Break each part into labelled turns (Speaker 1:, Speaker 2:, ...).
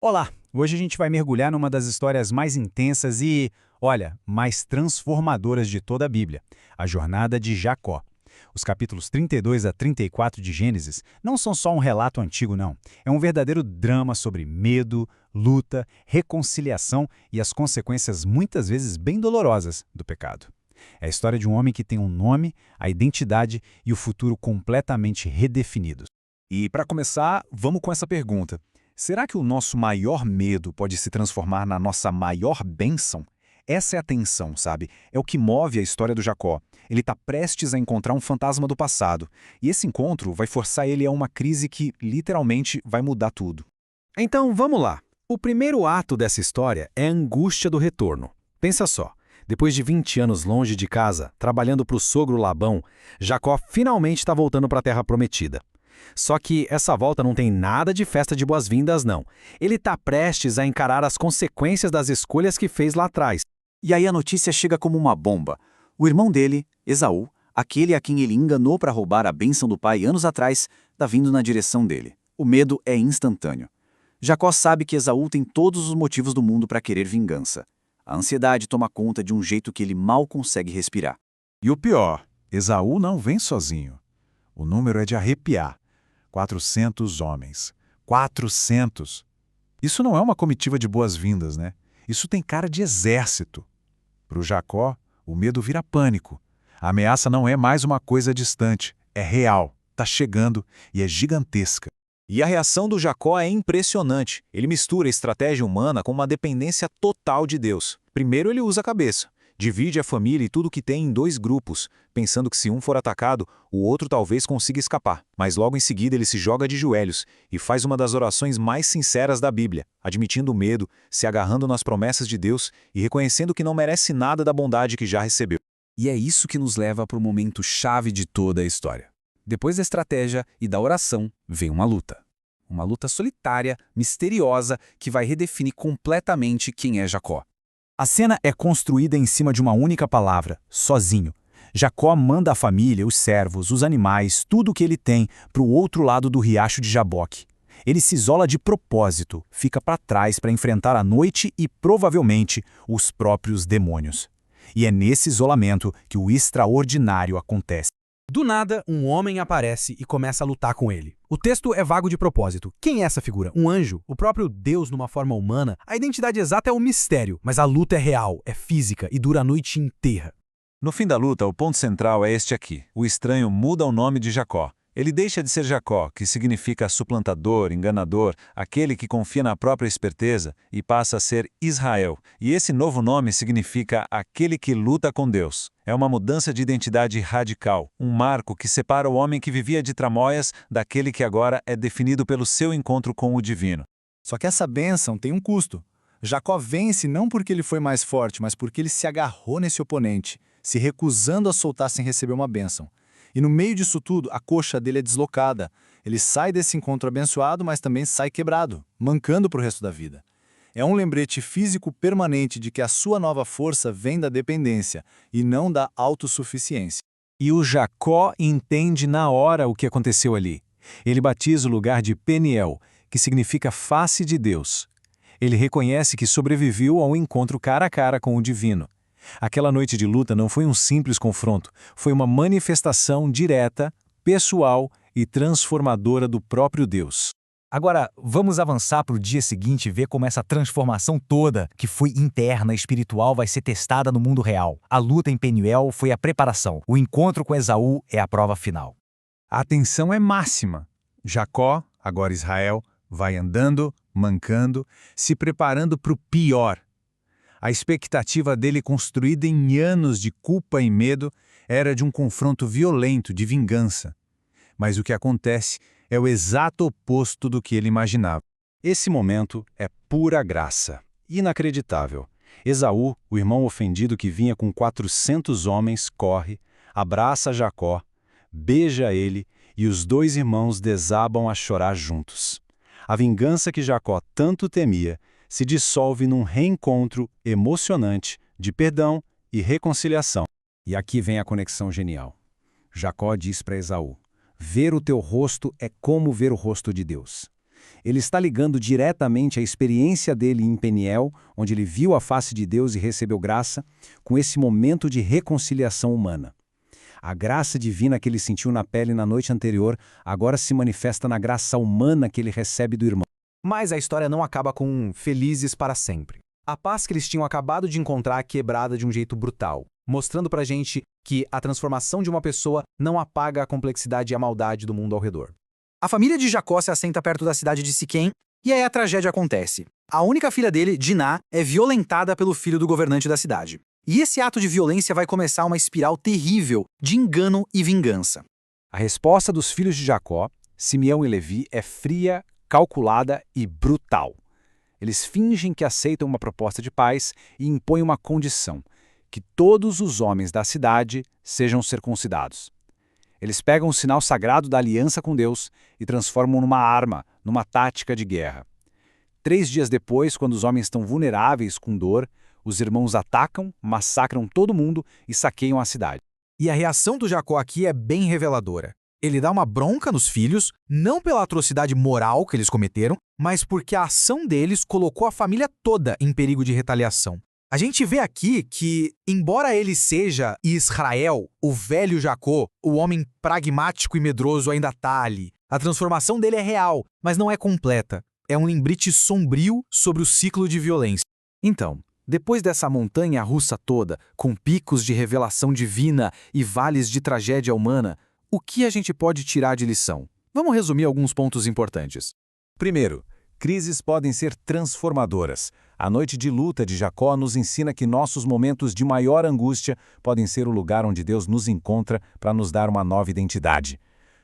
Speaker 1: Olá! Hoje a gente vai mergulhar numa das histórias mais intensas e, olha, mais transformadoras de toda a Bíblia, a jornada de Jacó. Os capítulos 32 a 34 de Gênesis não são só um relato antigo, não. É um verdadeiro drama sobre medo, luta, reconciliação e as consequências muitas vezes bem dolorosas do pecado. É a história de um homem que tem um nome, a identidade e o futuro completamente redefinidos.
Speaker 2: E para começar, vamos com essa pergunta. Será que o nosso maior medo pode se transformar na nossa maior bênção? Essa é a tensão, sabe? É o que move a história do Jacó. Ele está prestes a encontrar um fantasma do passado. E esse encontro vai forçar ele a uma crise que, literalmente, vai mudar tudo.
Speaker 3: Então, vamos lá. O primeiro ato dessa história é a angústia do retorno. Pensa só. Depois de 20 anos longe de casa, trabalhando para o sogro Labão, Jacó finalmente está voltando para a Terra Prometida. Só que essa volta não tem nada de festa de boas-vindas, não. Ele está prestes a encarar as consequências das escolhas que fez lá atrás.
Speaker 4: E aí a notícia chega como uma bomba. O irmão dele, Esaú, aquele a quem ele enganou para roubar a bênção do pai anos atrás, está vindo na direção dele. O medo é instantâneo. Jacó sabe que Esaú tem todos os motivos do mundo para querer vingança. A ansiedade toma conta de um jeito que ele mal consegue respirar.
Speaker 2: E o pior, Esaú não vem sozinho. O número é de arrepiar. 400 homens. 400! Isso não é uma comitiva de boas-vindas, né? Isso tem cara de exército. Para o Jacó, o medo vira pânico. A ameaça não é mais uma coisa distante, é real, está chegando e é gigantesca.
Speaker 5: E a reação do Jacó é impressionante. Ele mistura a estratégia humana com uma dependência total de Deus. Primeiro ele usa a cabeça. Divide a família e tudo o que tem em dois grupos, pensando que se um for atacado, o outro talvez consiga escapar. Mas logo em seguida ele se joga de joelhos e faz uma das orações mais sinceras da Bíblia, admitindo o medo, se agarrando nas promessas de Deus e reconhecendo que não merece nada da bondade que já recebeu.
Speaker 3: E é isso que nos leva para o momento chave de toda a história. Depois da estratégia e da oração, vem uma luta. Uma luta solitária, misteriosa, que vai redefinir completamente quem é Jacó.
Speaker 1: A cena é construída em cima de uma única palavra, sozinho. Jacó manda a família, os servos, os animais, tudo o que ele tem, para o outro lado do riacho de Jaboque. Ele se isola de propósito, fica para trás para enfrentar a noite e, provavelmente, os próprios demônios. E é nesse isolamento que o extraordinário acontece.
Speaker 6: Do nada, um homem aparece e começa a lutar com ele. O texto é vago de propósito. Quem é essa figura? Um anjo? O próprio Deus numa forma humana? A identidade exata é um mistério, mas a luta é real, é física e dura a noite inteira.
Speaker 5: No fim da luta, o ponto central é este aqui. O estranho muda o nome de Jacó. Ele deixa de ser Jacó, que significa suplantador, enganador, aquele que confia na própria esperteza, e passa a ser Israel. E esse novo nome significa aquele que luta com Deus. É uma mudança de identidade radical, um marco que separa o homem que vivia de tramóias daquele que agora é definido pelo seu encontro com o divino.
Speaker 7: Só que essa bênção tem um custo. Jacó vence não porque ele foi mais forte, mas porque ele se agarrou nesse oponente, se recusando a soltar sem receber uma bênção. E no meio disso tudo, a coxa dele é deslocada. Ele sai desse encontro abençoado, mas também sai quebrado, mancando para o resto da vida. É um lembrete físico permanente de que a sua nova força vem da dependência e não da autossuficiência.
Speaker 1: E o Jacó entende na hora o que aconteceu ali. Ele batiza o lugar de Peniel, que significa face de Deus. Ele reconhece que sobreviveu ao encontro cara a cara com o divino. Aquela noite de luta não foi um simples confronto, foi uma manifestação direta, pessoal e transformadora do próprio Deus.
Speaker 8: Agora, vamos avançar para o dia seguinte e ver como essa transformação toda, que foi interna e espiritual, vai ser testada no mundo real. A luta em Peniel foi a preparação. O encontro com Esaú é a prova final.
Speaker 2: A tensão é máxima. Jacó, agora Israel, vai andando, mancando, se preparando para o pior. A expectativa dele, construída em anos de culpa e medo, era de um confronto violento, de vingança. Mas o que acontece é o exato oposto do que ele imaginava.
Speaker 1: Esse momento é pura graça, inacreditável. Esaú, o irmão ofendido que vinha com 400 homens, corre, abraça Jacó, beija ele e os dois irmãos desabam a chorar juntos. A vingança que Jacó tanto temia se dissolve num reencontro emocionante de perdão e reconciliação. E aqui vem a conexão genial. Jacó diz para Esaú: ver o teu rosto é como ver o rosto de Deus.
Speaker 3: Ele está ligando diretamente a experiência dele em Peniel, onde ele viu a face de Deus e recebeu graça, com esse momento de reconciliação humana. A graça divina que ele sentiu na pele na noite anterior agora se manifesta na graça humana que ele recebe do irmão.
Speaker 6: Mas a história não acaba com felizes para sempre. A paz que eles tinham acabado de encontrar é quebrada de um jeito brutal, mostrando pra gente que a transformação de uma pessoa não apaga a complexidade e a maldade do mundo ao redor.
Speaker 4: A família de Jacó se assenta perto da cidade de Siquém, e aí a tragédia acontece. A única filha dele, Diná, é violentada pelo filho do governante da cidade. E esse ato de violência vai começar uma espiral terrível de engano e vingança.
Speaker 3: A resposta dos filhos de Jacó, Simeão e Levi, é fria, calculada e brutal. Eles fingem que aceitam uma proposta de paz e impõem uma condição: que todos os homens da cidade sejam circuncidados. Eles pegam o sinal sagrado da aliança com Deus e transformam numa arma, numa tática de guerra. 3 dias depois, quando os homens estão vulneráveis com dor, os irmãos atacam, massacram todo mundo e saqueiam a cidade.
Speaker 6: E a reação do Jacó aqui é bem reveladora. Ele dá uma bronca nos filhos, não pela atrocidade moral que eles cometeram, mas porque a ação deles colocou a família toda em perigo de retaliação. A gente vê aqui que, embora ele seja Israel, o velho Jacó, o homem pragmático e medroso ainda está ali. A transformação dele é real, mas não é completa. É um lembrete sombrio sobre o ciclo de violência.
Speaker 3: Então, depois dessa montanha russa toda, com picos de revelação divina e vales de tragédia humana, o que a gente pode tirar de lição? Vamos resumir alguns pontos importantes.
Speaker 1: Primeiro, crises podem ser transformadoras. A noite de luta de Jacó nos ensina que nossos momentos de maior angústia podem ser o lugar onde Deus nos encontra para nos dar uma nova identidade.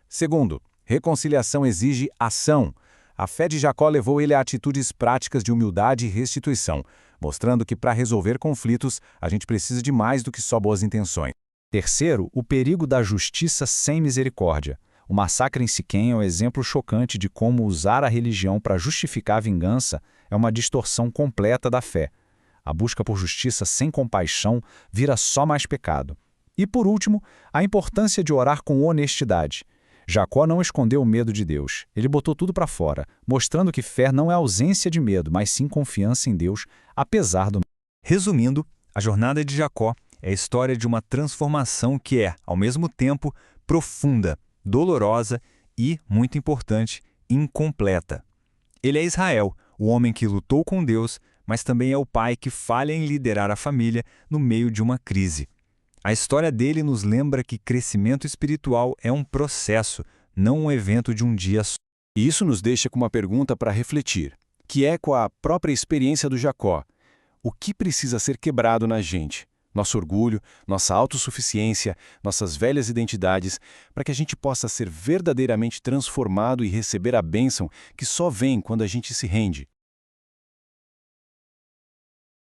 Speaker 1: Segundo, reconciliação exige ação. A fé de Jacó levou ele a atitudes práticas de humildade e restituição, mostrando que para resolver conflitos a gente precisa de mais do que só boas intenções. Terceiro, o perigo da justiça sem misericórdia. O massacre em Siquém é um exemplo chocante de como usar a religião para justificar a vingança é uma distorção completa da fé. A busca por justiça sem compaixão vira só mais pecado. E por último, a importância de orar com honestidade. Jacó não escondeu o medo de Deus, ele botou tudo para fora, mostrando que fé não é ausência de medo, mas sim confiança em Deus, apesar do medo.
Speaker 5: Resumindo, a jornada de Jacó é a história de uma transformação que é, ao mesmo tempo, profunda, dolorosa e, muito importante, incompleta. Ele é Israel, o homem que lutou com Deus, mas também é o pai que falha em liderar a família no meio de uma crise. A história dele nos lembra que crescimento espiritual é um processo, não um evento de um dia só.
Speaker 3: E isso nos deixa com uma pergunta para refletir, que é com a própria experiência do Jacó. O que precisa ser quebrado na gente? Nosso orgulho, nossa autossuficiência, nossas velhas identidades, para que a gente possa ser verdadeiramente transformado e receber a bênção que só vem quando a gente se rende.